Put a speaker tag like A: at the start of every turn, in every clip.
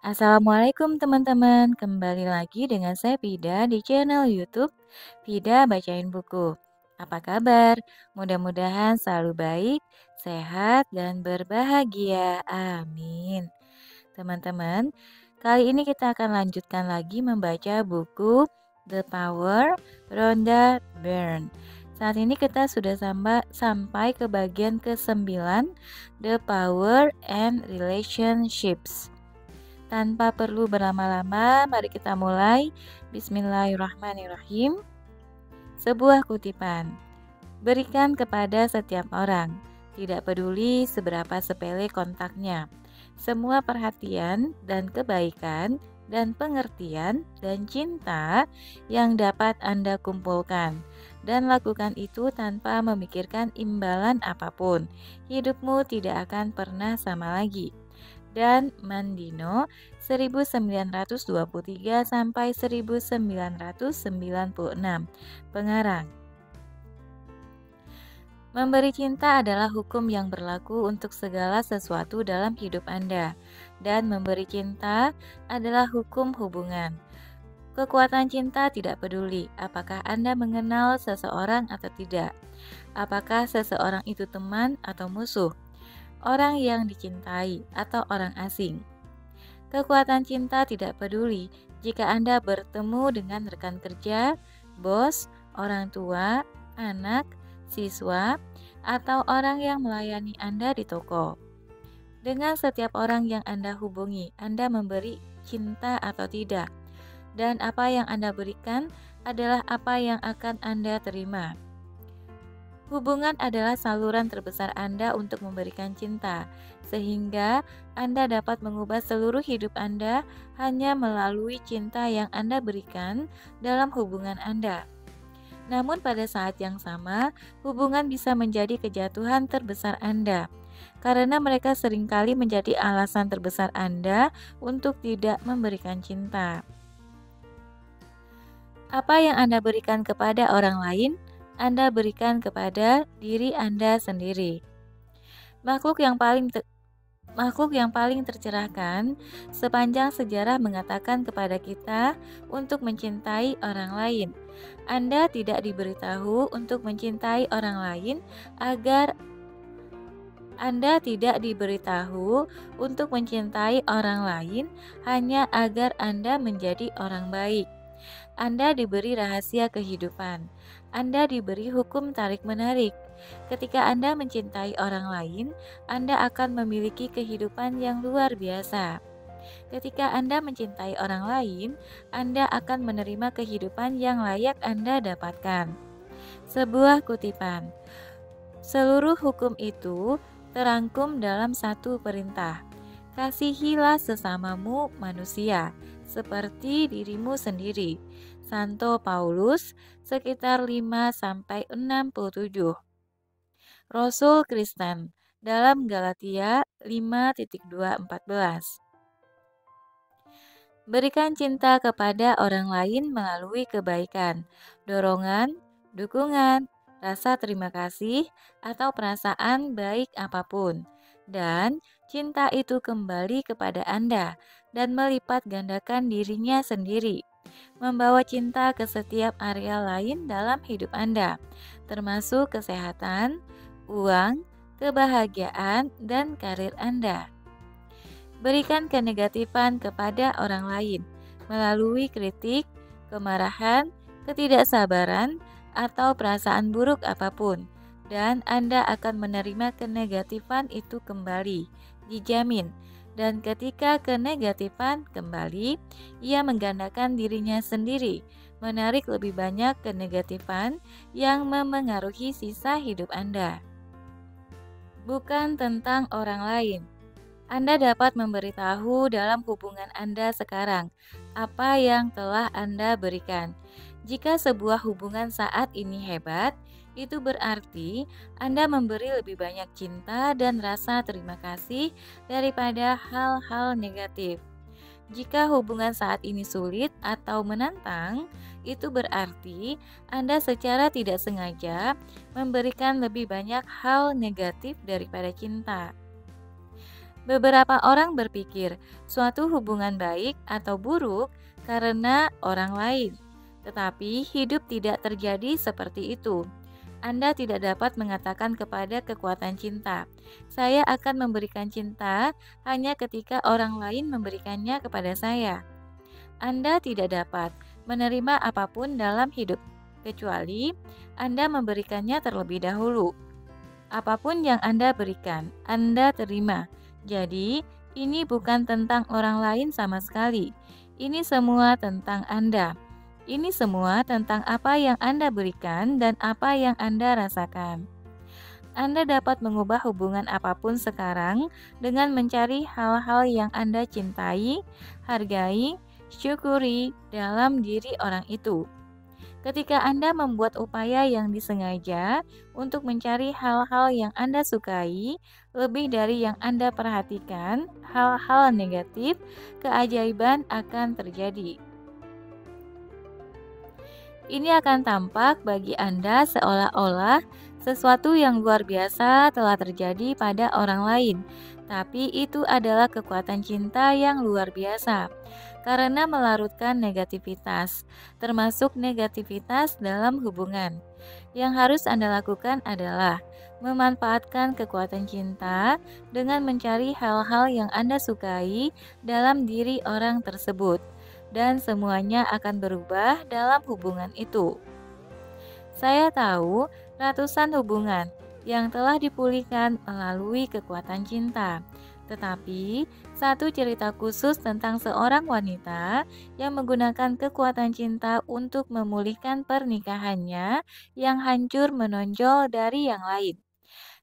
A: Assalamualaikum teman-teman, kembali lagi dengan saya Pida di channel YouTube Pida Bacain Buku. Apa kabar? Mudah-mudahan selalu baik, sehat, dan berbahagia. Amin. Teman-teman, kali ini kita akan lanjutkan lagi membaca buku The Power Rhonda Byrne. Saat ini kita sudah sampai ke bagian ke-9, The Power and Relationships. Tanpa perlu berlama-lama, mari kita mulai. Bismillahirrahmanirrahim. Sebuah kutipan. Berikan kepada setiap orang, tidak peduli seberapa sepele kontaknya. Semua perhatian dan kebaikan dan pengertian dan cinta yang dapat Anda kumpulkan. Dan lakukan itu tanpa memikirkan imbalan apapun. Hidupmu tidak akan pernah sama lagi. Dan Mandino 1923 sampai 1996. Pengarang. Memberi cinta adalah hukum yang berlaku untuk segala sesuatu dalam hidup Anda, dan memberi cinta adalah hukum hubungan. Kekuatan cinta tidak peduli apakah Anda mengenal seseorang atau tidak, apakah seseorang itu teman atau musuh, orang yang dicintai atau orang asing. Kekuatan cinta tidak peduli jika Anda bertemu dengan rekan kerja, bos, orang tua, anak, siswa, atau orang yang melayani Anda di toko. Dengan setiap orang yang Anda hubungi, Anda memberi cinta atau tidak, dan apa yang Anda berikan adalah apa yang akan Anda terima. Hubungan adalah saluran terbesar Anda untuk memberikan cinta, sehingga Anda dapat mengubah seluruh hidup Anda hanya melalui cinta yang Anda berikan dalam hubungan Anda. Namun pada saat yang sama, hubungan bisa menjadi kejatuhan terbesar Anda, karena mereka seringkali menjadi alasan terbesar Anda untuk tidak memberikan cinta. Apa yang Anda berikan kepada orang lain, Anda berikan kepada diri Anda sendiri. Makhluk yang paling tercerahkan sepanjang sejarah mengatakan kepada kita untuk mencintai orang lain. Anda tidak diberitahu untuk mencintai orang lain agar Anda tidak diberitahu untuk mencintai orang lain hanya agar Anda menjadi orang baik. Anda diberi rahasia kehidupan. Anda diberi hukum tarik-menarik. Ketika Anda mencintai orang lain, Anda akan memiliki kehidupan yang luar biasa. Ketika Anda mencintai orang lain, Anda akan menerima kehidupan yang layak Anda dapatkan. Sebuah kutipan. Seluruh hukum itu terangkum dalam satu perintah. Kasihilah sesamamu manusia, seperti dirimu sendiri. Santo Paulus sekitar 5-67. Rasul Kristen dalam Galatia 5:2-14. Berikan cinta kepada orang lain melalui kebaikan, dorongan, dukungan, rasa terima kasih, atau perasaan baik apapun. Dan cinta itu kembali kepada Anda dan melipat gandakan dirinya sendiri, membawa cinta ke setiap area lain dalam hidup Anda, termasuk kesehatan, uang, kebahagiaan, dan karir Anda. Berikan kenegatifan kepada orang lain melalui kritik, kemarahan, ketidaksabaran, atau perasaan buruk apapun, dan Anda akan menerima kenegatifan itu kembali, dijamin. Dan ketika kenegatifan kembali, ia menggandakan dirinya sendiri, menarik lebih banyak kenegatifan yang memengaruhi sisa hidup Anda. Bukan tentang orang lain. Anda dapat memberitahu dalam hubungan Anda sekarang apa yang telah Anda berikan. Jika sebuah hubungan saat ini hebat, itu berarti Anda memberi lebih banyak cinta dan rasa terima kasih daripada hal-hal negatif. Jika hubungan saat ini sulit atau menantang, itu berarti Anda secara tidak sengaja memberikan lebih banyak hal negatif daripada cinta. Beberapa orang berpikir suatu hubungan baik atau buruk karena orang lain, tetapi hidup tidak terjadi seperti itu. Anda tidak dapat mengatakan kepada kekuatan cinta, "Saya akan memberikan cinta hanya ketika orang lain memberikannya kepada saya." Anda tidak dapat menerima apapun dalam hidup, kecuali Anda memberikannya terlebih dahulu. Apapun yang Anda berikan, Anda terima. Jadi, ini bukan tentang orang lain sama sekali. Ini semua tentang Anda. Ini semua tentang apa yang Anda berikan dan apa yang Anda rasakan. Anda dapat mengubah hubungan apapun sekarang dengan mencari hal-hal yang Anda cintai, hargai, syukuri dalam diri orang itu. Ketika Anda membuat upaya yang disengaja untuk mencari hal-hal yang Anda sukai, lebih dari yang Anda perhatikan, hal-hal negatif, keajaiban akan terjadi. Ini akan tampak bagi Anda seolah-olah sesuatu yang luar biasa telah terjadi pada orang lain, tapi itu adalah kekuatan cinta yang luar biasa karena melarutkan negativitas, termasuk negativitas dalam hubungan. Yang harus Anda lakukan adalah memanfaatkan kekuatan cinta dengan mencari hal-hal yang Anda sukai dalam diri orang tersebut, dan semuanya akan berubah dalam hubungan itu. Saya tahu ratusan hubungan yang telah dipulihkan melalui kekuatan cinta. Tetapi, satu cerita khusus tentang seorang wanita yang menggunakan kekuatan cinta untuk memulihkan pernikahannya yang hancur menonjol dari yang lain.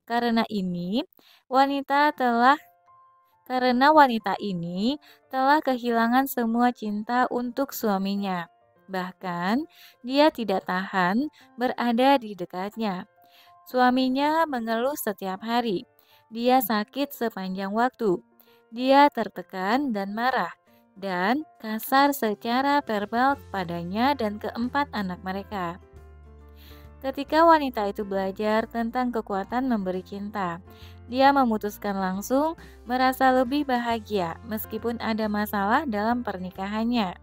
A: Karena ini, wanita telah karena wanita ini telah kehilangan semua cinta untuk suaminya. Bahkan, dia tidak tahan berada di dekatnya. Suaminya mengeluh setiap hari. Dia sakit sepanjang waktu. Dia tertekan dan marah dan kasar secara verbal kepadanya dan keempat anak mereka. Ketika wanita itu belajar tentang kekuatan memberi cinta, dia memutuskan langsung merasa lebih bahagia meskipun ada masalah dalam pernikahannya.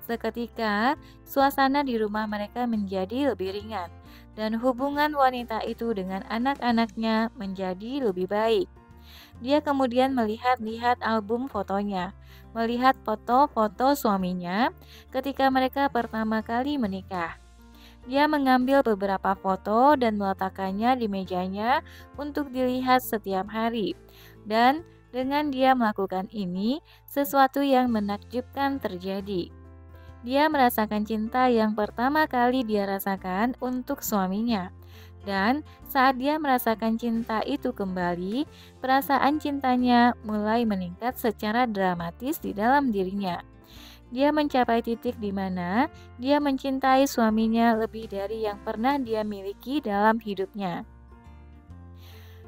A: Seketika, suasana di rumah mereka menjadi lebih ringan, dan hubungan wanita itu dengan anak-anaknya menjadi lebih baik. Dia kemudian melihat-lihat album fotonya, melihat foto-foto suaminya ketika mereka pertama kali menikah. Dia mengambil beberapa foto dan meletakkannya di mejanya untuk dilihat setiap hari. Dan dengan dia melakukan ini, sesuatu yang menakjubkan terjadi. Dia merasakan cinta yang pertama kali dia rasakan untuk suaminya. Dan saat dia merasakan cinta itu kembali, perasaan cintanya mulai meningkat secara dramatis di dalam dirinya. Dia mencapai titik di mana dia mencintai suaminya lebih dari yang pernah dia miliki dalam hidupnya.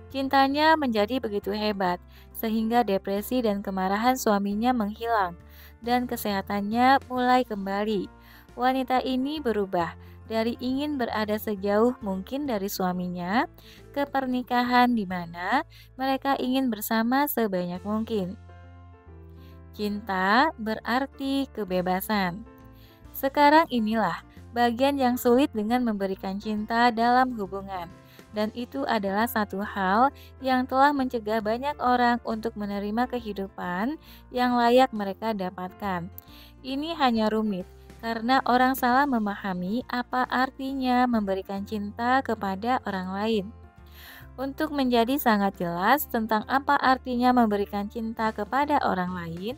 A: Cintanya menjadi begitu hebat, sehingga depresi dan kemarahan suaminya menghilang, dan kesehatannya mulai kembali. Wanita ini berubah dari ingin berada sejauh mungkin dari suaminya ke pernikahan di mana mereka ingin bersama sebanyak mungkin. Cinta berarti kebebasan. Sekarang inilah bagian yang sulit dengan memberikan cinta dalam hubungan. Dan itu adalah satu hal yang telah mencegah banyak orang untuk menerima kehidupan yang layak mereka dapatkan. Ini hanya rumit karena orang salah memahami apa artinya memberikan cinta kepada orang lain. Untuk menjadi sangat jelas tentang apa artinya memberikan cinta kepada orang lain,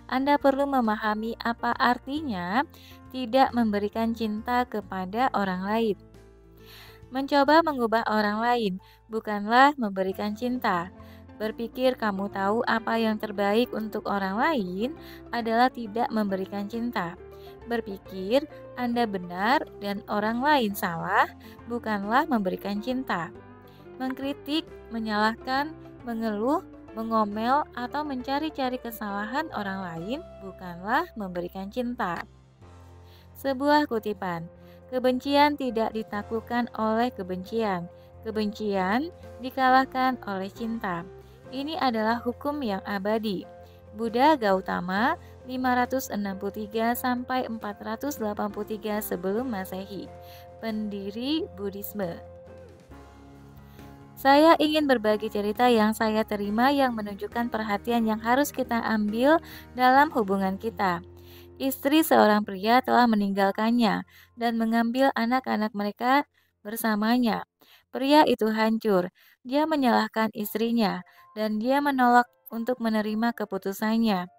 A: Anda perlu memahami apa artinya tidak memberikan cinta kepada orang lain. Mencoba mengubah orang lain bukanlah memberikan cinta. Berpikir kamu tahu apa yang terbaik untuk orang lain adalah tidak memberikan cinta. Berpikir Anda benar dan orang lain salah bukanlah memberikan cinta. Mengkritik, menyalahkan, mengeluh, mengomel, atau mencari-cari kesalahan orang lain bukanlah memberikan cinta. Sebuah kutipan, kebencian tidak ditaklukkan oleh kebencian, kebencian dikalahkan oleh cinta. Ini adalah hukum yang abadi. Buddha Gautama 563 sampai 483 sebelum Masehi, pendiri Buddhisme. Saya ingin berbagi cerita yang saya terima yang menunjukkan perhatian yang harus kita ambil dalam hubungan kita. Istri seorang pria telah meninggalkannya dan mengambil anak-anak mereka bersamanya. Pria itu hancur. Dia menyalahkan istrinya dan dia menolak untuk menerima keputusannya.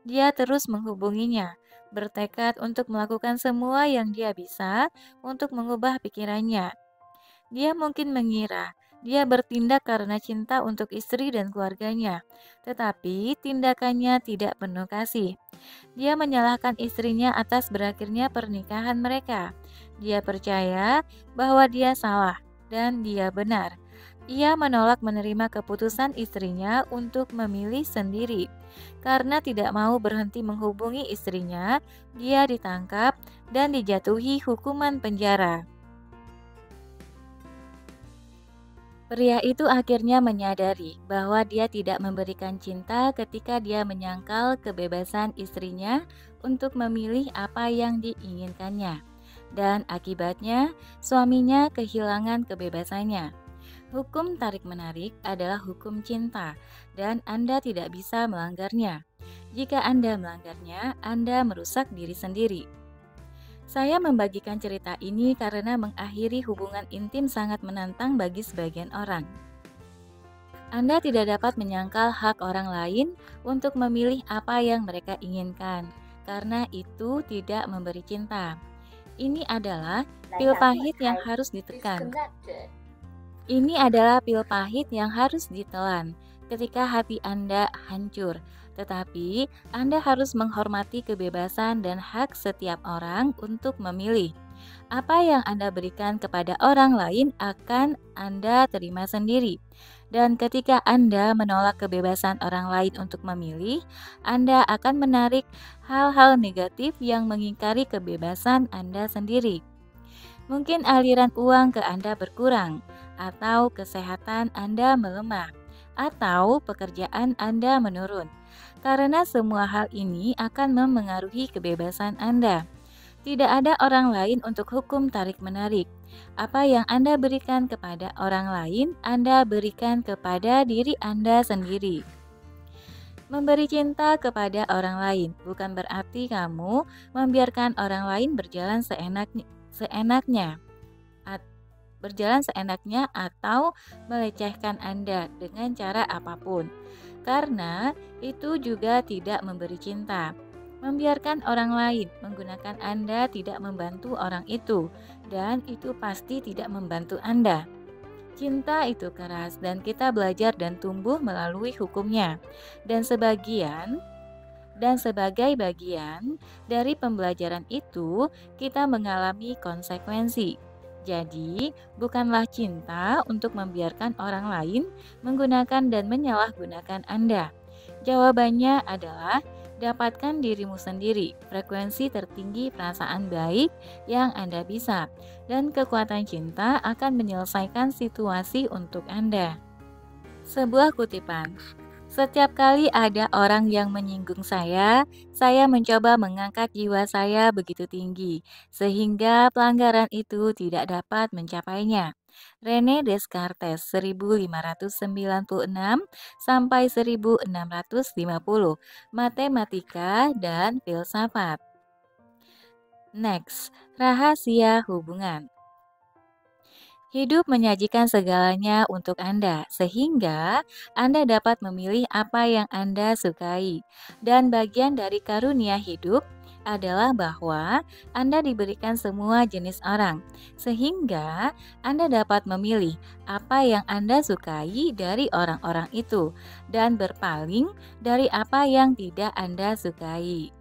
A: Dia terus menghubunginya, bertekad untuk melakukan semua yang dia bisa untuk mengubah pikirannya. Dia mungkin mengira dia bertindak karena cinta untuk istri dan keluarganya, tetapi tindakannya tidak penuh kasih. Dia menyalahkan istrinya atas berakhirnya pernikahan mereka. Dia percaya bahwa dia salah dan dia benar. Ia menolak menerima keputusan istrinya untuk memilih sendiri. Karena tidak mau berhenti menghubungi istrinya, dia ditangkap dan dijatuhi hukuman penjara. Pria itu akhirnya menyadari bahwa dia tidak memberikan cinta ketika dia menyangkal kebebasan istrinya untuk memilih apa yang diinginkannya. Dan akibatnya, suaminya kehilangan kebebasannya. Hukum tarik-menarik adalah hukum cinta, dan Anda tidak bisa melanggarnya. Jika Anda melanggarnya, Anda merusak diri sendiri. Saya membagikan cerita ini karena mengakhiri hubungan intim sangat menantang bagi sebagian orang. Anda tidak dapat menyangkal hak orang lain untuk memilih apa yang mereka inginkan, karena itu tidak memberi cinta. Ini adalah pil pahit yang harus ditekan. Ini adalah pil pahit yang harus ditelan ketika hati Anda hancur. Tetapi Anda harus menghormati kebebasan dan hak setiap orang untuk memilih. Apa yang Anda berikan kepada orang lain akan Anda terima sendiri. Dan ketika Anda menolak kebebasan orang lain untuk memilih, Anda akan menarik hal-hal negatif yang mengingkari kebebasan Anda sendiri. Mungkin aliran uang ke Anda berkurang, atau kesehatan Anda melemah, atau pekerjaan Anda menurun. Karena semua hal ini akan memengaruhi kebebasan Anda. Tidak ada orang lain untuk hukum tarik-menarik. Apa yang Anda berikan kepada orang lain, Anda berikan kepada diri Anda sendiri. Memberi cinta kepada orang lain bukan berarti kamu membiarkan orang lain berjalan seenaknya atau melecehkan Anda dengan cara apapun. Karena itu juga tidak memberi cinta. Membiarkan orang lain menggunakan Anda tidak membantu orang itu, dan itu pasti tidak membantu Anda. Cinta itu keras dan kita belajar dan tumbuh melalui hukumnya. Dan sebagai bagian dari pembelajaran itu, kita mengalami konsekuensi. Jadi, bukanlah cinta untuk membiarkan orang lain menggunakan dan menyalahgunakan Anda. Jawabannya adalah dapatkan dirimu sendiri, frekuensi tertinggi perasaan baik yang Anda bisa, dan kekuatan cinta akan menyelesaikan situasi untuk Anda. Sebuah kutipan. Setiap kali ada orang yang menyinggung saya mencoba mengangkat jiwa saya begitu tinggi, sehingga pelanggaran itu tidak dapat mencapainya. René Descartes 1596 sampai 1650, Matematika dan Filsafat. Next, rahasia hubungan. Hidup menyajikan segalanya untuk Anda, sehingga Anda dapat memilih apa yang Anda sukai. Dan bagian dari karunia hidup adalah bahwa Anda diberikan semua jenis orang, sehingga Anda dapat memilih apa yang Anda sukai dari orang-orang itu, dan berpaling dari apa yang tidak Anda sukai.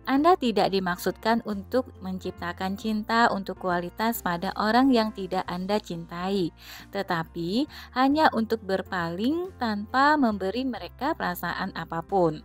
A: Anda tidak dimaksudkan untuk menciptakan cinta untuk kualitas pada orang yang tidak Anda cintai, tetapi hanya untuk berpaling tanpa memberi mereka perasaan apapun.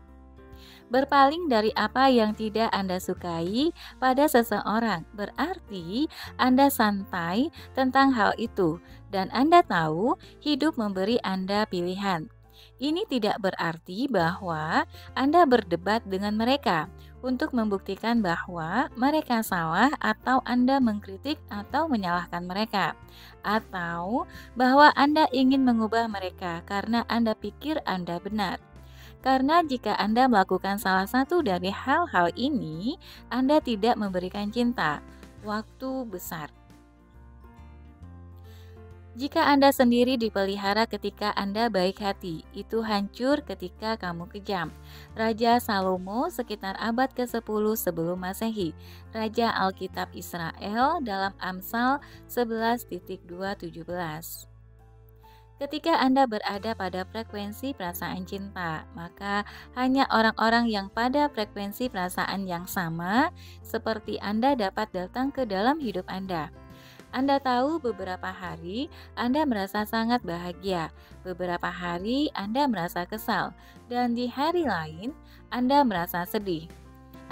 A: Berpaling dari apa yang tidak Anda sukai pada seseorang berarti Anda santai tentang hal itu, dan Anda tahu hidup memberi Anda pilihan. Ini tidak berarti bahwa Anda berdebat dengan mereka untuk membuktikan bahwa mereka salah atau Anda mengkritik atau menyalahkan mereka, atau bahwa Anda ingin mengubah mereka karena Anda pikir Anda benar. Karena jika Anda melakukan salah satu dari hal-hal ini, Anda tidak memberikan cinta, waktu besar. Jika Anda sendiri dipelihara ketika Anda baik hati, itu hancur ketika kamu kejam. Raja Salomo sekitar abad ke-10 sebelum Masehi, Raja Alkitab Israel dalam Amsal 11:2-17. Ketika Anda berada pada frekuensi perasaan cinta, maka hanya orang-orang yang pada frekuensi perasaan yang sama seperti Anda dapat datang ke dalam hidup Anda. Anda tahu beberapa hari Anda merasa sangat bahagia, beberapa hari Anda merasa kesal, dan di hari lain Anda merasa sedih.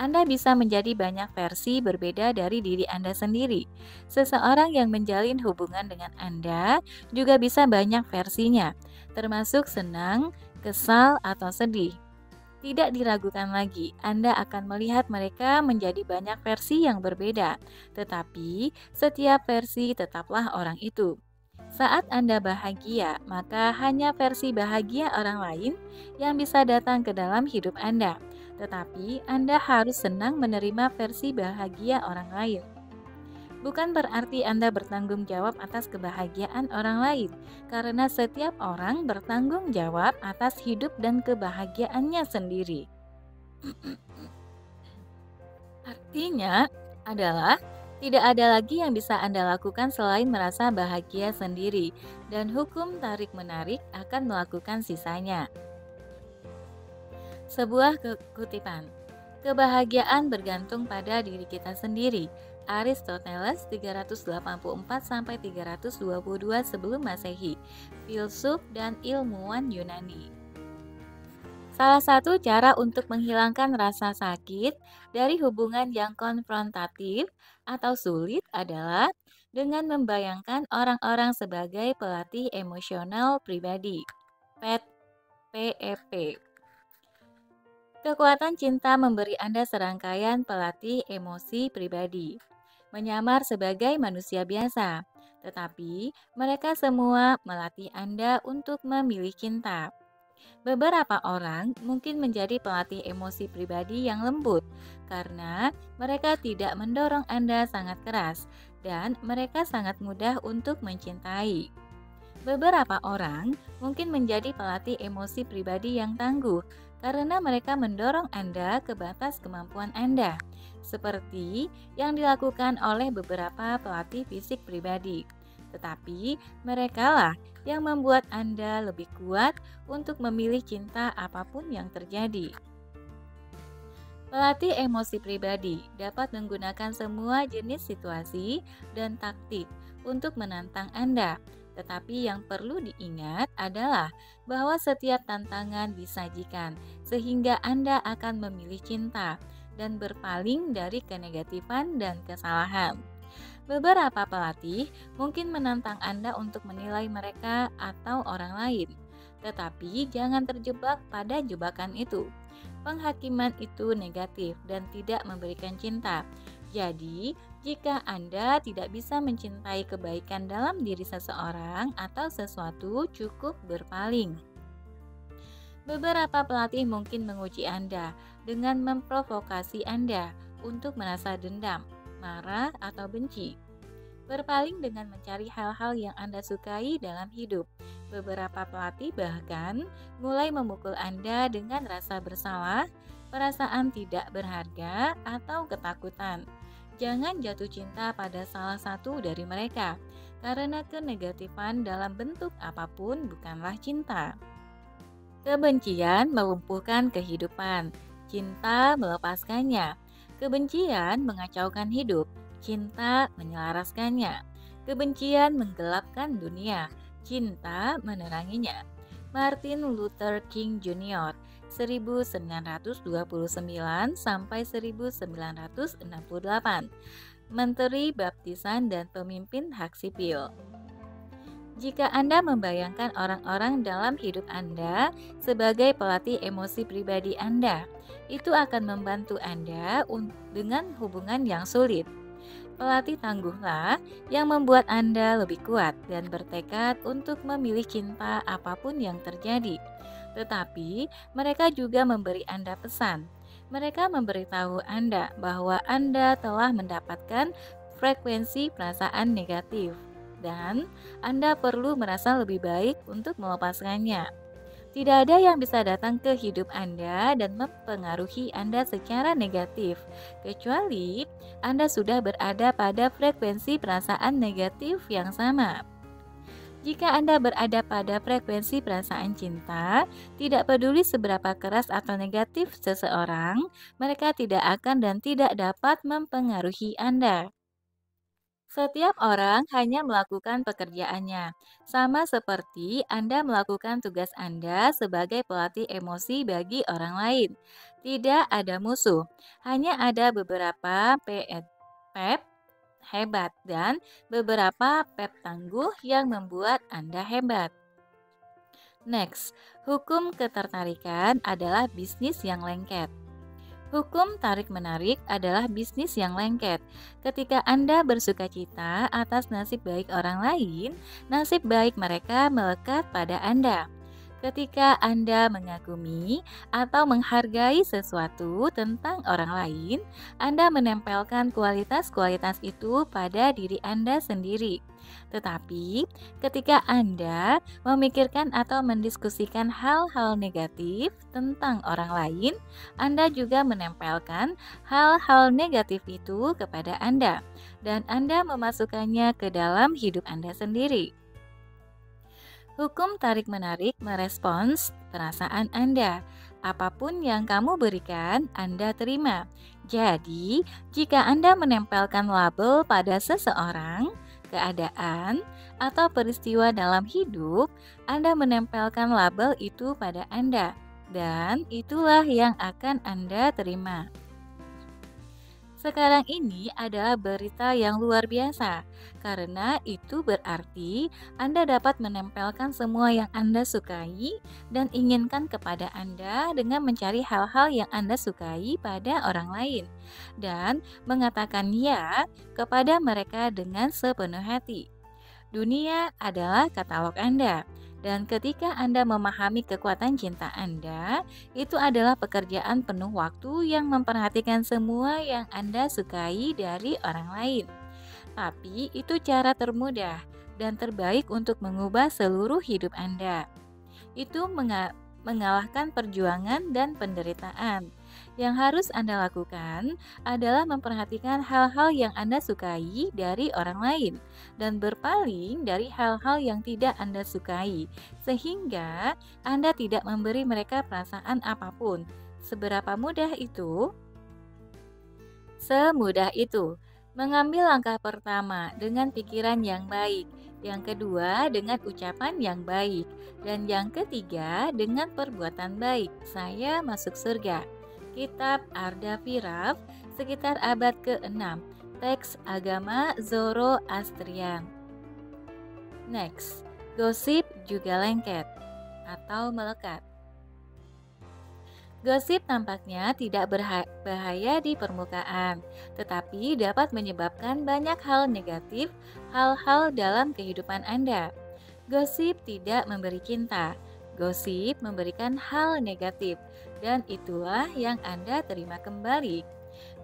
A: Anda bisa menjadi banyak versi berbeda dari diri Anda sendiri. Seseorang yang menjalin hubungan dengan Anda juga bisa banyak versinya, termasuk senang, kesal, atau sedih. Tidak diragukan lagi, Anda akan melihat mereka menjadi banyak versi yang berbeda, tetapi setiap versi tetaplah orang itu. Saat Anda bahagia, maka hanya versi bahagia orang lain yang bisa datang ke dalam hidup Anda. Tetapi Anda harus senang menerima versi bahagia orang lain. Bukan berarti Anda bertanggung jawab atas kebahagiaan orang lain, karena setiap orang bertanggung jawab atas hidup dan kebahagiaannya sendiri. Artinya adalah tidak ada lagi yang bisa Anda lakukan selain merasa bahagia sendiri, dan hukum tarik-menarik akan melakukan sisanya. Sebuah kutipan, kebahagiaan bergantung pada diri kita sendiri. Aristoteles 384-322 sebelum Masehi, filsuf dan ilmuwan Yunani. Salah satu cara untuk menghilangkan rasa sakit dari hubungan yang konfrontatif atau sulit adalah dengan membayangkan orang-orang sebagai pelatih emosional pribadi. PEP. Kekuatan cinta memberi Anda serangkaian pelatih emosi pribadi, menyamar sebagai manusia biasa, tetapi mereka semua melatih Anda untuk memilih cinta. Beberapa orang mungkin menjadi pelatih emosi pribadi yang lembut karena mereka tidak mendorong Anda sangat keras dan mereka sangat mudah untuk mencintai. Beberapa orang mungkin menjadi pelatih emosi pribadi yang tangguh karena mereka mendorong Anda ke batas kemampuan Anda, seperti yang dilakukan oleh beberapa pelatih fisik pribadi. Tetapi merekalah yang membuat Anda lebih kuat untuk memilih cinta apapun yang terjadi. Pelatih emosi pribadi dapat menggunakan semua jenis situasi dan taktik untuk menantang Anda. Tetapi yang perlu diingat adalah bahwa setiap tantangan disajikan sehingga Anda akan memilih cinta dan berpaling dari kenegatifan dan kesalahan. Beberapa pelatih mungkin menantang Anda untuk menilai mereka atau orang lain, tetapi jangan terjebak pada jebakan itu. Penghakiman itu negatif dan tidak memberikan cinta. Jadi, jika Anda tidak bisa mencintai kebaikan dalam diri seseorang atau sesuatu, cukup berpaling. Beberapa pelatih mungkin menguji Anda dengan memprovokasi Anda untuk merasa dendam, marah, atau benci. Berpaling dengan mencari hal-hal yang Anda sukai dalam hidup. Beberapa pelatih bahkan mulai memukul Anda dengan rasa bersalah, perasaan tidak berharga, atau ketakutan. Jangan jatuh cinta pada salah satu dari mereka, karena kenegatifan dalam bentuk apapun bukanlah cinta. Kebencian melumpuhkan kehidupan, cinta melepaskannya. Kebencian mengacaukan hidup, cinta menyelaraskannya. Kebencian menggelapkan dunia, cinta meneranginya. Martin Luther King Jr. 1929 sampai 1968, Menteri Baptisan dan pemimpin hak sipil. Jika Anda membayangkan orang-orang dalam hidup Anda sebagai pelatih emosi pribadi Anda, itu akan membantu Anda dengan hubungan yang sulit. Pelatih tangguhlah yang membuat Anda lebih kuat dan bertekad untuk memilih cinta apapun yang terjadi. Tetapi mereka juga memberi Anda pesan. Mereka memberitahu Anda bahwa Anda telah mendapatkan frekuensi perasaan negatif dan Anda perlu merasa lebih baik untuk melepaskannya. Tidak ada yang bisa datang ke hidup Anda dan mempengaruhi Anda secara negatif, kecuali Anda sudah berada pada frekuensi perasaan negatif yang sama. Jika Anda berada pada frekuensi perasaan cinta, tidak peduli seberapa keras atau negatif seseorang, mereka tidak akan dan tidak dapat mempengaruhi Anda. Setiap orang hanya melakukan pekerjaannya, sama seperti Anda melakukan tugas Anda sebagai pelatih emosi bagi orang lain. Tidak ada musuh, hanya ada beberapa pep hebat dan beberapa pep tangguh yang membuat Anda hebat. Next, hukum ketertarikan adalah bisnis yang lengket. Hukum tarik-menarik adalah bisnis yang lengket. Ketika Anda bersuka cita atas nasib baik orang lain, nasib baik mereka melekat pada Anda. Ketika Anda mengagumi atau menghargai sesuatu tentang orang lain, Anda menempelkan kualitas-kualitas itu pada diri Anda sendiri. Tetapi, ketika Anda memikirkan atau mendiskusikan hal-hal negatif tentang orang lain, Anda juga menempelkan hal-hal negatif itu kepada Anda, dan Anda memasukkannya ke dalam hidup Anda sendiri. Hukum tarik-menarik merespons perasaan Anda. Apapun yang kamu berikan, Anda terima. Jadi, jika Anda menempelkan label pada seseorang, keadaan, atau peristiwa dalam hidup, Anda menempelkan label itu pada Anda, dan itulah yang akan Anda terima. Sekarang ini adalah berita yang luar biasa, karena itu berarti Anda dapat menempelkan semua yang Anda sukai dan inginkan kepada Anda dengan mencari hal-hal yang Anda sukai pada orang lain, dan mengatakan "ya" kepada mereka dengan sepenuh hati. Dunia adalah katalog Anda. Dan ketika Anda memahami kekuatan cinta Anda, itu adalah pekerjaan penuh waktu yang memperhatikan semua yang Anda sukai dari orang lain. Tapi itu cara termudah dan terbaik untuk mengubah seluruh hidup Anda. Itu mengalahkan perjuangan dan penderitaan. Yang harus Anda lakukan adalah memperhatikan hal-hal yang Anda sukai dari orang lain dan berpaling dari hal-hal yang tidak Anda sukai, sehingga Anda tidak memberi mereka perasaan apapun. Seberapa mudah itu? Semudah itu. Mengambil langkah pertama dengan pikiran yang baik, yang kedua dengan ucapan yang baik, dan yang ketiga dengan perbuatan baik. Saya masuk surga. Kitab Arda Viraf, sekitar abad ke-6. Teks agama Zoroastrian. Next, gosip juga lengket atau melekat. Gosip tampaknya tidak berbahaya di permukaan, tetapi dapat menyebabkan banyak hal negatif, hal-hal dalam kehidupan Anda. Gosip tidak memberi cinta, gosip memberikan hal negatif, dan itulah yang Anda terima kembali.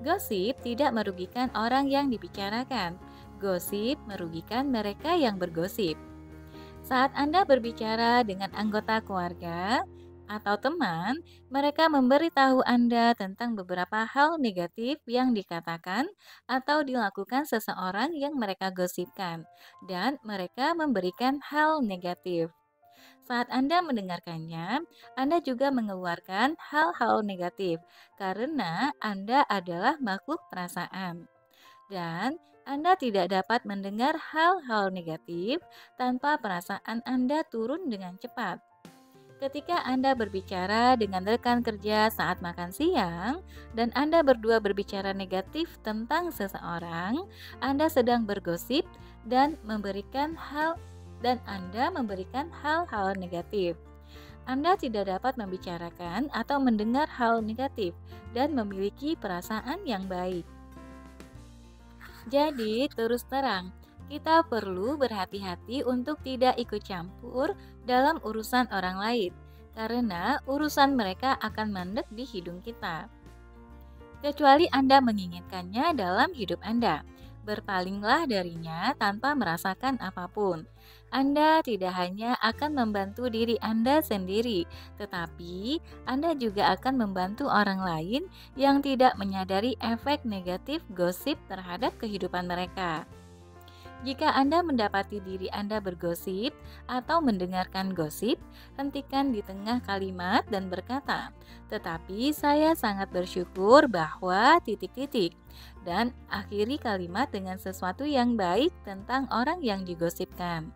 A: Gosip tidak merugikan orang yang dibicarakan, gosip merugikan mereka yang bergosip. Saat Anda berbicara dengan anggota keluarga atau teman, mereka memberitahu Anda tentang beberapa hal negatif yang dikatakan atau dilakukan seseorang yang mereka gosipkan, dan mereka memberikan hal negatif. Saat Anda mendengarkannya, Anda juga mengeluarkan hal-hal negatif karena Anda adalah makhluk perasaan. Dan Anda tidak dapat mendengar hal-hal negatif tanpa perasaan Anda turun dengan cepat. Ketika Anda berbicara dengan rekan kerja saat makan siang dan Anda berdua berbicara negatif tentang seseorang, Anda sedang bergosip dan memberikan hal dan Anda memberikan hal-hal negatif. Anda tidak dapat membicarakan atau mendengar hal negatif dan memiliki perasaan yang baik. Jadi, terus terang, kita perlu berhati-hati untuk tidak ikut campur dalam urusan orang lain, karena urusan mereka akan mandek di hidung kita. Kecuali Anda menginginkannya dalam hidup Anda. Berpalinglah darinya tanpa merasakan apapun. Anda tidak hanya akan membantu diri Anda sendiri, tetapi Anda juga akan membantu orang lain yang tidak menyadari efek negatif gosip terhadap kehidupan mereka. Jika Anda mendapati diri Anda bergosip atau mendengarkan gosip, hentikan di tengah kalimat dan berkata, "Tetapi saya sangat bersyukur bahwa titik-titik." Dan akhiri kalimat dengan sesuatu yang baik tentang orang yang digosipkan.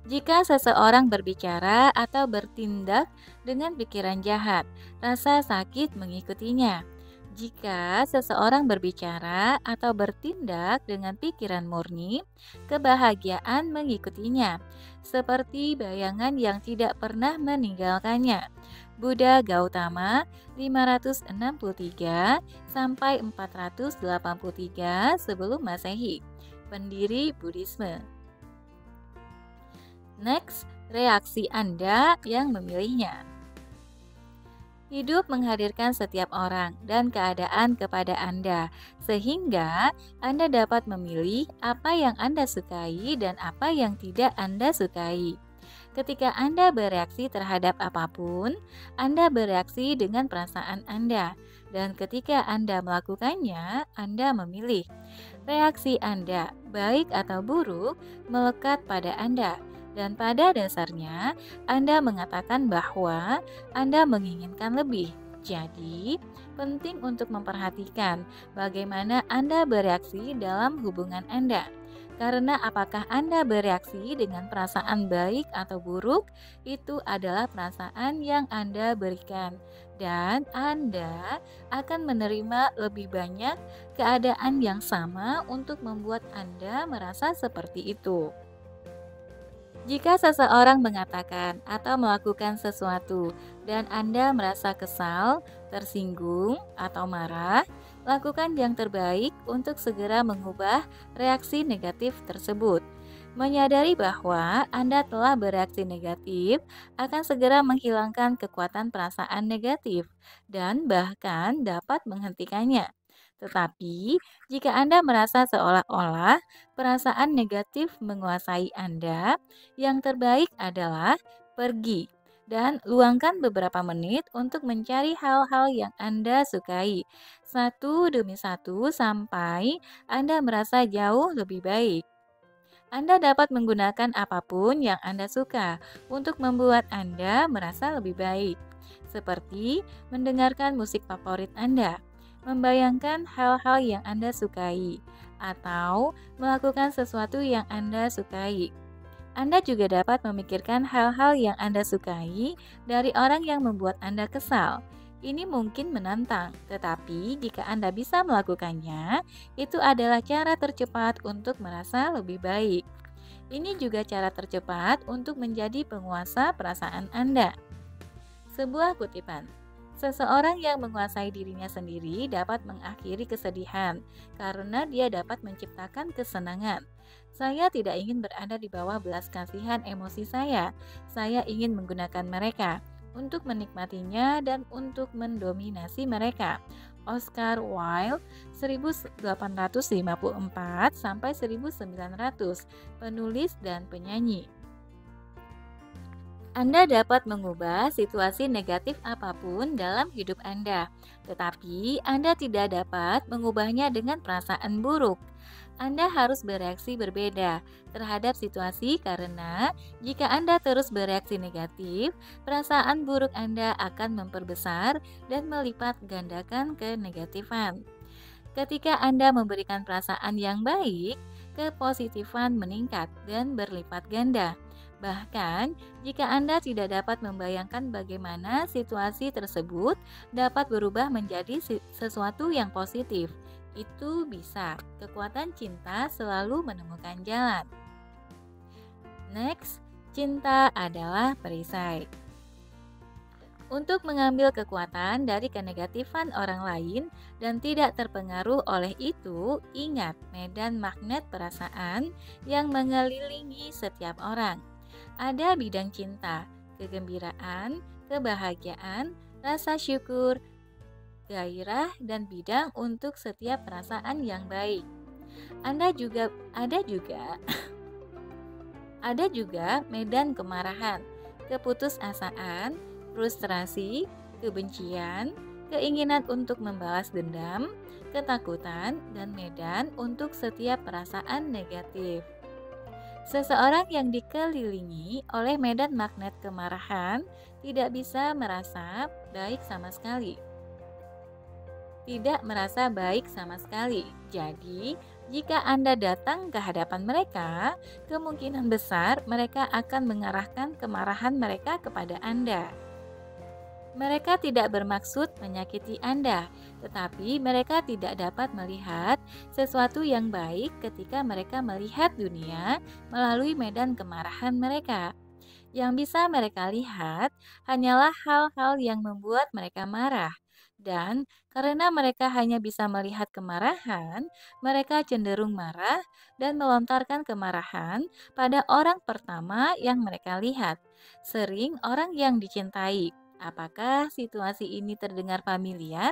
A: Jika seseorang berbicara atau bertindak dengan pikiran jahat, rasa sakit mengikutinya. Jika seseorang berbicara atau bertindak dengan pikiran murni, kebahagiaan mengikutinya, seperti bayangan yang tidak pernah meninggalkannya. Buddha Gautama 563 sampai 483 sebelum Masehi, pendiri Buddhisme. Next, reaksi Anda yang memilihnya. Hidup menghadirkan setiap orang dan keadaan kepada Anda, sehingga Anda dapat memilih apa yang Anda sukai dan apa yang tidak Anda sukai. Ketika Anda bereaksi terhadap apapun, Anda bereaksi dengan perasaan Anda, dan ketika Anda melakukannya, Anda memilih. Reaksi Anda, baik atau buruk, melekat pada Anda. Dan pada dasarnya, Anda mengatakan bahwa Anda menginginkan lebih. Jadi, penting untuk memperhatikan bagaimana Anda bereaksi dalam hubungan Anda. Karena apakah Anda bereaksi dengan perasaan baik atau buruk, itu adalah perasaan yang Anda berikan. Dan Anda akan menerima lebih banyak keadaan yang sama untuk membuat Anda merasa seperti itu. Jika seseorang mengatakan atau melakukan sesuatu dan Anda merasa kesal, tersinggung, atau marah, lakukan yang terbaik untuk segera mengubah reaksi negatif tersebut. Menyadari bahwa Anda telah bereaksi negatif akan segera menghilangkan kekuatan perasaan negatif dan bahkan dapat menghentikannya. Tetapi, jika Anda merasa seolah-olah perasaan negatif menguasai Anda, yang terbaik adalah pergi dan luangkan beberapa menit untuk mencari hal-hal yang Anda sukai, satu demi satu sampai Anda merasa jauh lebih baik. Anda dapat menggunakan apapun yang Anda suka untuk membuat Anda merasa lebih baik, seperti mendengarkan musik favorit Anda, membayangkan hal-hal yang Anda sukai, atau melakukan sesuatu yang Anda sukai. Anda juga dapat memikirkan hal-hal yang Anda sukai dari orang yang membuat Anda kesal. Ini mungkin menantang, tetapi jika Anda bisa melakukannya, itu adalah cara tercepat untuk merasa lebih baik. Ini juga cara tercepat untuk menjadi penguasa perasaan Anda. Sebuah kutipan. Seseorang yang menguasai dirinya sendiri dapat mengakhiri kesedihan karena dia dapat menciptakan kesenangan. Saya tidak ingin berada di bawah belas kasihan emosi saya. Saya ingin menggunakan mereka untuk menikmatinya dan untuk mendominasi mereka. Oscar Wilde 1854 sampai 1900, penulis dan penyanyi. Anda dapat mengubah situasi negatif apapun dalam hidup Anda, tetapi Anda tidak dapat mengubahnya dengan perasaan buruk. Anda harus bereaksi berbeda terhadap situasi karena jika Anda terus bereaksi negatif, perasaan buruk Anda akan memperbesar dan melipat gandakan kenegatifan. Ketika Anda memberikan perasaan yang baik, kepositifan meningkat dan berlipat ganda. Bahkan, jika Anda tidak dapat membayangkan bagaimana situasi tersebut dapat berubah menjadi sesuatu yang positif, itu bisa. Kekuatan cinta selalu menemukan jalan. Next, cinta adalah perisai. Untuk mengambil kekuatan dari kenegatifan orang lain dan tidak terpengaruh oleh itu, ingat medan magnet perasaan yang mengelilingi setiap orang. Ada bidang cinta, kegembiraan, kebahagiaan, rasa syukur, gairah, dan bidang untuk setiap perasaan yang baik. Anda juga ada juga ada juga medan kemarahan, keputusasaan, frustrasi, kebencian, keinginan untuk membalas dendam, ketakutan, dan medan untuk setiap perasaan negatif. Seseorang yang dikelilingi oleh medan magnet kemarahan tidak bisa merasa baik sama sekali. Tidak merasa baik sama sekali. Jadi, jika Anda datang ke hadapan mereka, kemungkinan besar mereka akan mengarahkan kemarahan mereka kepada Anda. Mereka tidak bermaksud menyakiti Anda, tetapi mereka tidak dapat melihat sesuatu yang baik ketika mereka melihat dunia melalui medan kemarahan mereka. Yang bisa mereka lihat hanyalah hal-hal yang membuat mereka marah. Dan karena mereka hanya bisa melihat kemarahan, mereka cenderung marah dan melontarkan kemarahan pada orang pertama yang mereka lihat. Sering orang yang dicintai. Apakah situasi ini terdengar familiar?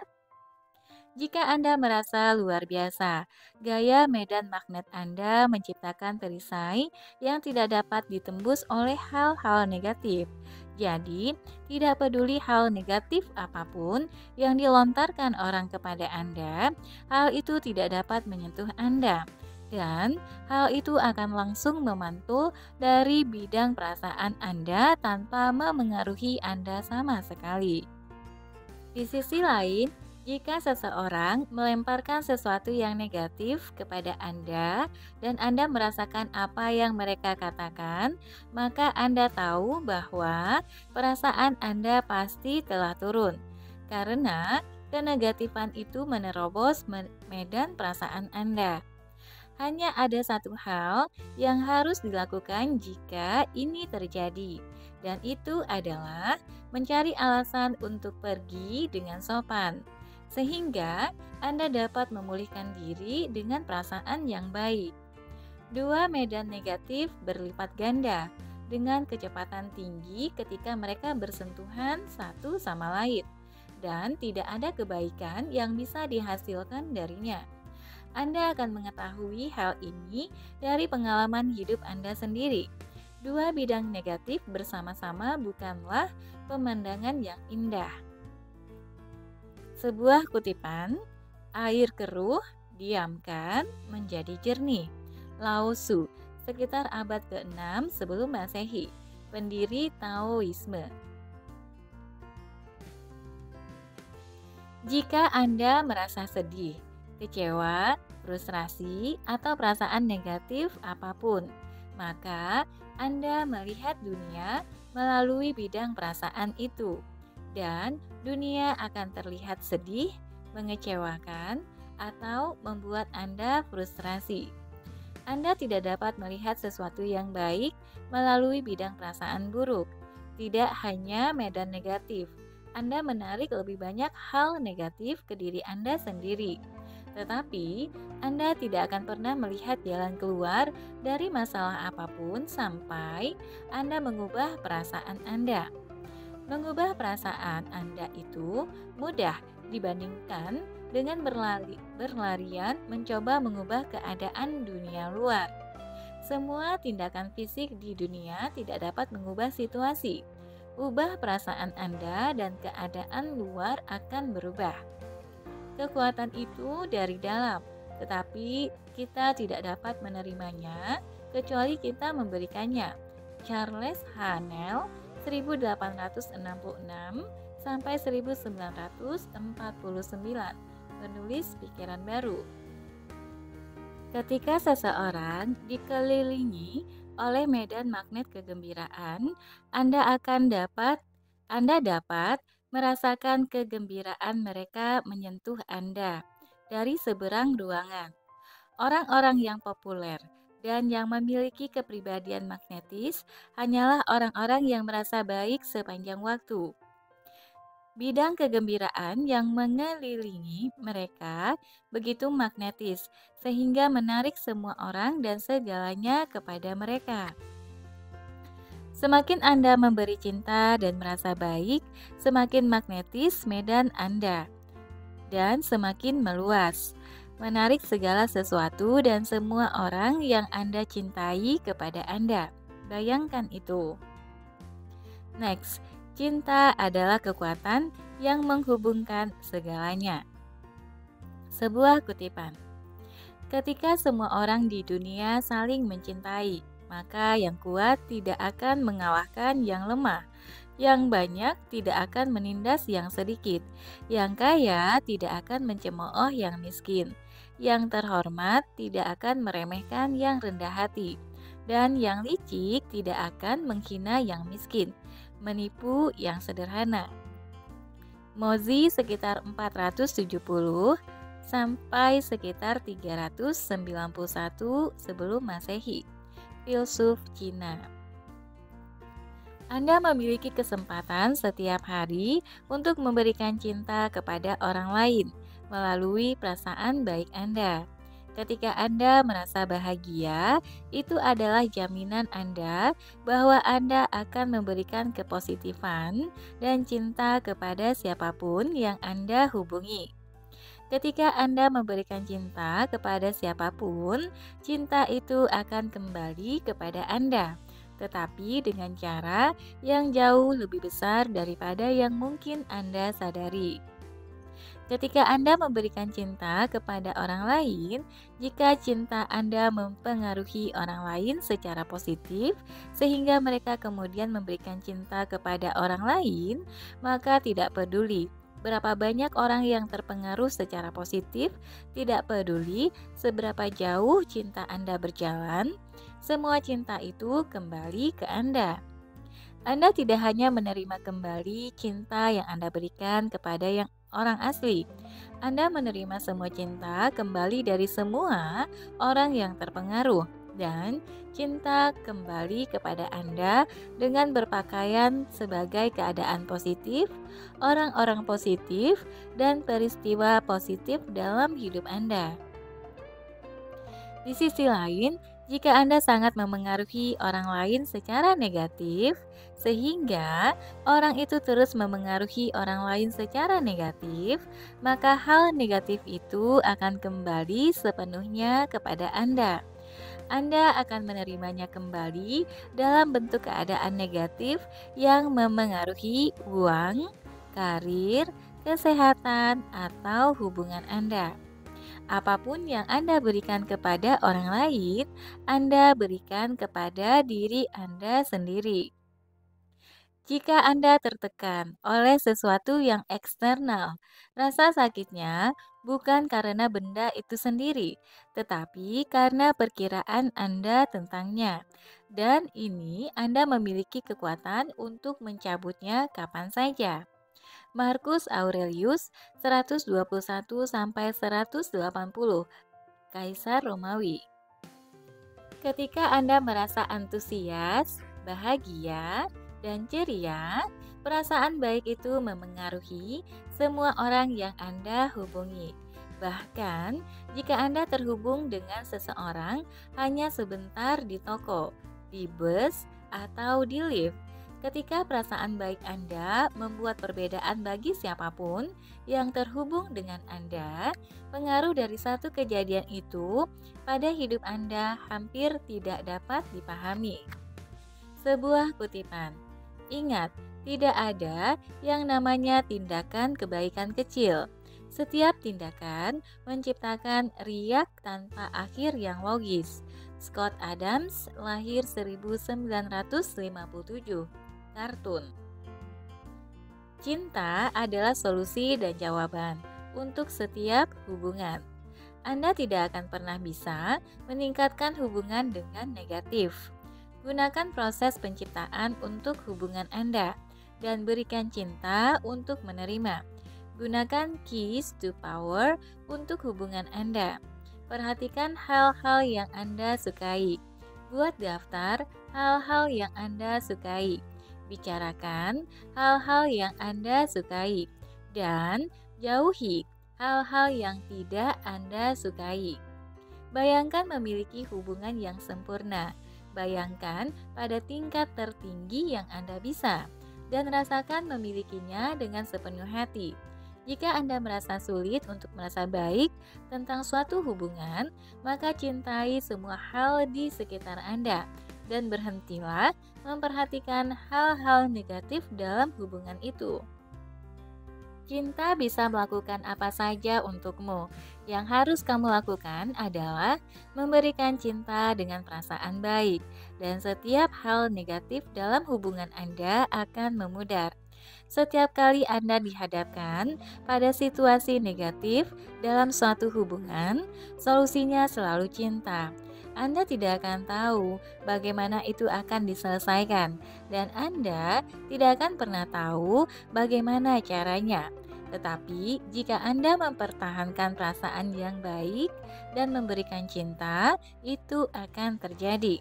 A: Jika Anda merasa luar biasa, gaya medan magnet Anda menciptakan perisai yang tidak dapat ditembus oleh hal-hal negatif. Jadi, tidak peduli hal negatif apapun yang dilontarkan orang kepada Anda, hal itu tidak dapat menyentuh Anda. Dan hal itu akan langsung memantul dari bidang perasaan Anda tanpa memengaruhi Anda sama sekali. Di sisi lain, jika seseorang melemparkan sesuatu yang negatif kepada Anda dan Anda merasakan apa yang mereka katakan, maka Anda tahu bahwa perasaan Anda pasti telah turun. Karena kenegatifan itu menerobos medan perasaan Anda. Hanya ada satu hal yang harus dilakukan jika ini terjadi, dan itu adalah mencari alasan untuk pergi dengan sopan, sehingga Anda dapat memulihkan diri dengan perasaan yang baik. Dua medan negatif berlipat ganda dengan kecepatan tinggi ketika mereka bersentuhan satu sama lain, dan tidak ada kebaikan yang bisa dihasilkan darinya. Anda akan mengetahui hal ini dari pengalaman hidup Anda sendiri. Dua bidang negatif bersama-sama bukanlah pemandangan yang indah. Sebuah kutipan, air keruh diamkan menjadi jernih. Lao Tzu, sekitar abad ke-6 sebelum Masehi, pendiri Taoisme. Jika Anda merasa sedih, kecewa, frustrasi, atau perasaan negatif apapun, maka Anda melihat dunia melalui bidang perasaan itu, dan dunia akan terlihat sedih, mengecewakan, atau membuat Anda frustrasi. Anda tidak dapat melihat sesuatu yang baik melalui bidang perasaan buruk, tidak hanya medan negatif. Anda menarik lebih banyak hal negatif ke diri Anda sendiri. Tetapi, Anda tidak akan pernah melihat jalan keluar dari masalah apapun sampai Anda mengubah perasaan Anda. Mengubah perasaan Anda itu mudah dibandingkan dengan berlarian mencoba mengubah keadaan dunia luar. Semua tindakan fisik di dunia tidak dapat mengubah situasi. Ubah perasaan Anda dan keadaan luar akan berubah. Kekuatan itu dari dalam, tetapi kita tidak dapat menerimanya kecuali kita memberikannya. Charles Haanel, 1866 sampai 1949, penulis pikiran baru. Ketika seseorang dikelilingi oleh medan magnet kegembiraan, Anda dapat merasakan kegembiraan mereka menyentuh Anda dari seberang ruangan. Orang-orang yang populer, Dan yang memiliki kepribadian magnetis hanyalah orang-orang yang merasa baik sepanjang waktu. Bidang kegembiraan yang mengelilingi mereka begitu magnetis, sehingga menarik semua orang dan segalanya kepada mereka. Semakin Anda memberi cinta dan merasa baik, semakin magnetis medan Anda dan semakin meluas, menarik segala sesuatu dan semua orang yang Anda cintai kepada Anda. Bayangkan itu. Next, cinta adalah kekuatan yang menghubungkan segalanya. Sebuah kutipan. Ketika semua orang di dunia saling mencintai, maka yang kuat tidak akan mengalahkan yang lemah. Yang banyak tidak akan menindas yang sedikit. Yang kaya tidak akan mencemooh yang miskin. Yang terhormat tidak akan meremehkan yang rendah hati. Dan yang licik tidak akan menghina yang miskin, menipu yang sederhana. Mozi sekitar 470 sampai sekitar 391 sebelum Masehi. Filsuf Cina. Anda memiliki kesempatan setiap hari untuk memberikan cinta kepada orang lain melalui perasaan baik Anda. Ketika Anda merasa bahagia, itu adalah jaminan Anda bahwa Anda akan memberikan kepositifan dan cinta kepada siapapun yang Anda hubungi. Ketika Anda memberikan cinta kepada siapapun, cinta itu akan kembali kepada Anda, tetapi dengan cara yang jauh lebih besar daripada yang mungkin Anda sadari. Ketika Anda memberikan cinta kepada orang lain, jika cinta Anda mempengaruhi orang lain secara positif, sehingga mereka kemudian memberikan cinta kepada orang lain, maka tidak peduli berapa banyak orang yang terpengaruh secara positif, tidak peduli seberapa jauh cinta Anda berjalan, semua cinta itu kembali ke Anda. Anda tidak hanya menerima kembali cinta yang Anda berikan kepada yang orang asli. Anda menerima semua cinta kembali dari semua orang yang terpengaruh dan cinta kembali kepada Anda dengan berpakaian sebagai keadaan positif, orang-orang positif, dan peristiwa positif dalam hidup Anda. Di sisi lain, jika Anda sangat memengaruhi orang lain secara negatif, sehingga orang itu terus memengaruhi orang lain secara negatif, maka hal negatif itu akan kembali sepenuhnya kepada Anda. Anda akan menerimanya kembali dalam bentuk keadaan negatif yang memengaruhi uang, karir, kesehatan, atau hubungan Anda. Apapun yang Anda berikan kepada orang lain, Anda berikan kepada diri Anda sendiri. Jika Anda tertekan oleh sesuatu yang eksternal, rasa sakitnya bukan karena benda itu sendiri, tetapi karena perkiraan Anda tentangnya. Dan ini Anda memiliki kekuatan untuk mencabutnya kapan saja. Marcus Aurelius 121 sampai 180, Kaisar Romawi. Ketika Anda merasa antusias, bahagia, dan ceria, perasaan baik itu memengaruhi semua orang yang Anda hubungi. Bahkan, jika Anda terhubung dengan seseorang hanya sebentar di toko, di bus, atau di lift, ketika perasaan baik Anda membuat perbedaan bagi siapapun yang terhubung dengan Anda, pengaruh dari satu kejadian itu pada hidup Anda hampir tidak dapat dipahami. Sebuah kutipan. Ingat, tidak ada yang namanya tindakan kebaikan kecil. Setiap tindakan menciptakan riak tanpa akhir yang logis. Scott Adams, lahir 1957. Kartun. Cinta adalah solusi dan jawaban untuk setiap hubungan. Anda tidak akan pernah bisa meningkatkan hubungan dengan negatif. Gunakan proses penciptaan untuk hubungan Anda dan berikan cinta untuk menerima. Gunakan keys to power untuk hubungan Anda. Perhatikan hal-hal yang Anda sukai. Buat daftar hal-hal yang Anda sukai. Bicarakan hal-hal yang Anda sukai. Dan jauhi hal-hal yang tidak Anda sukai. Bayangkan memiliki hubungan yang sempurna. Bayangkan pada tingkat tertinggi yang Anda bisa. Dan rasakan memilikinya dengan sepenuh hati. Jika Anda merasa sulit untuk merasa baik tentang suatu hubungan, maka cintai semua hal di sekitar Anda dan berhentilah memperhatikan hal-hal negatif dalam hubungan itu. Cinta bisa melakukan apa saja untukmu. Yang harus kamu lakukan adalah memberikan cinta dengan perasaan baik, dan setiap hal negatif dalam hubungan Anda akan memudar. Setiap kali Anda dihadapkan pada situasi negatif dalam suatu hubungan, solusinya selalu cinta. Anda tidak akan tahu bagaimana itu akan diselesaikan, dan Anda tidak akan pernah tahu bagaimana caranya. Tetapi, jika Anda mempertahankan perasaan yang baik dan memberikan cinta, itu akan terjadi.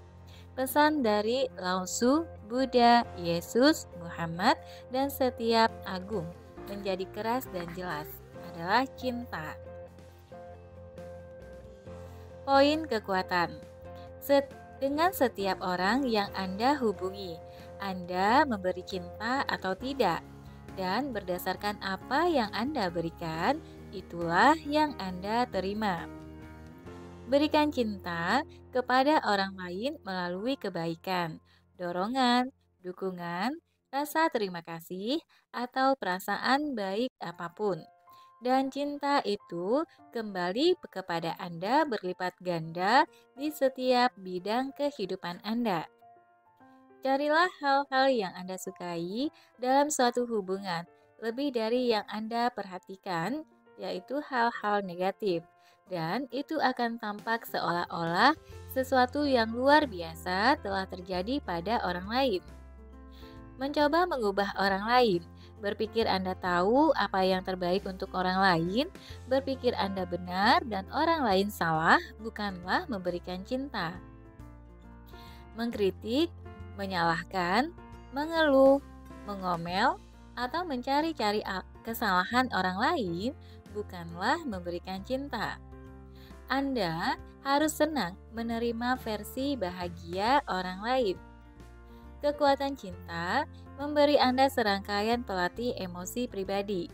A: Pesan dari Lao Tzu, Buddha, Yesus, Muhammad, dan setiap agung menjadi keras dan jelas adalah cinta. Poin kekuatan. Dengan setiap orang yang Anda hubungi, Anda memberi cinta atau tidak. Dan berdasarkan apa yang Anda berikan, itulah yang Anda terima. Berikan cinta kepada orang lain melalui kebaikan, dorongan, dukungan, rasa terima kasih, atau perasaan baik apapun. Dan cinta itu kembali kepada Anda berlipat ganda di setiap bidang kehidupan Anda. Carilah hal-hal yang Anda sukai dalam suatu hubungan, lebih dari yang Anda perhatikan, yaitu hal-hal negatif. Dan itu akan tampak seolah-olah sesuatu yang luar biasa telah terjadi pada orang lain. Mencoba mengubah orang lain, berpikir Anda tahu apa yang terbaik untuk orang lain, berpikir Anda benar dan orang lain salah, bukanlah memberikan cinta. Mengkritik, menyalahkan, mengeluh, mengomel, atau mencari-cari kesalahan orang lain bukanlah memberikan cinta. Anda harus senang menerima versi bahagia orang lain. Kekuatan cinta memberi Anda serangkaian pelatih emosi pribadi,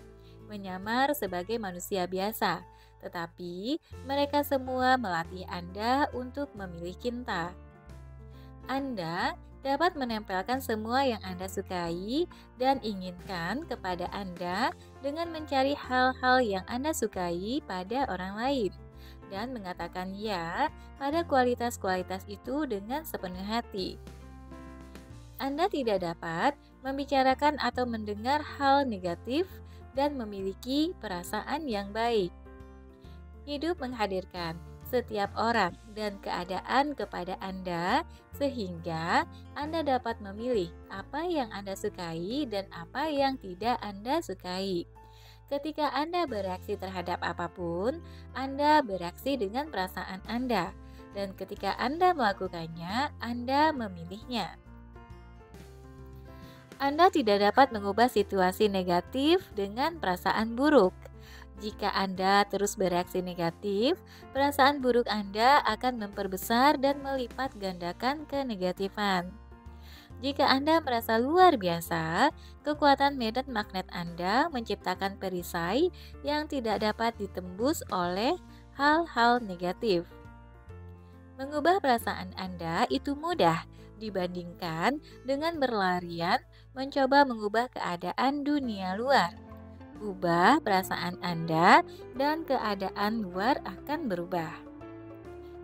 A: menyamar sebagai manusia biasa, tetapi mereka semua melatih Anda untuk memilih cinta. Anda dapat menempelkan semua yang Anda sukai dan inginkan kepada Anda dengan mencari hal-hal yang Anda sukai pada orang lain dan mengatakan ya pada kualitas-kualitas itu dengan sepenuh hati. Anda tidak dapat membicarakan atau mendengar hal negatif dan memiliki perasaan yang baik. Hidup menghadirkan setiap orang dan keadaan kepada Anda, sehingga Anda dapat memilih apa yang Anda sukai dan apa yang tidak Anda sukai. Ketika Anda bereaksi terhadap apapun, Anda bereaksi dengan perasaan Anda, dan ketika Anda melakukannya, Anda memilihnya. Anda tidak dapat mengubah situasi negatif dengan perasaan buruk. Jika Anda terus bereaksi negatif, perasaan buruk Anda akan memperbesar dan melipat gandakan kenegatifan. Jika Anda merasa luar biasa, kekuatan medan magnet Anda menciptakan perisai yang tidak dapat ditembus oleh hal-hal negatif. Mengubah perasaan Anda itu mudah dibandingkan dengan berlarian mencoba mengubah keadaan dunia luar. Ubah perasaan Anda dan keadaan luar akan berubah.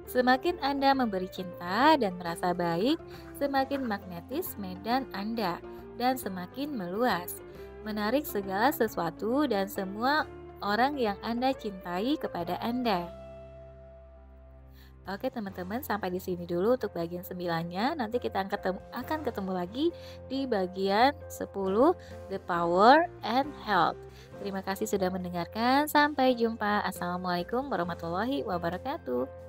A: Semakin Anda memberi cinta dan merasa baik, semakin magnetis medan Anda dan semakin meluas, menarik segala sesuatu dan semua orang yang Anda cintai kepada Anda. Oke teman-teman, sampai di sini dulu untuk bagian 9-nya. Nanti kita akan ketemu lagi di bagian 10, The Power and Health. Terima kasih sudah mendengarkan. Sampai jumpa. Assalamualaikum warahmatullahi wabarakatuh.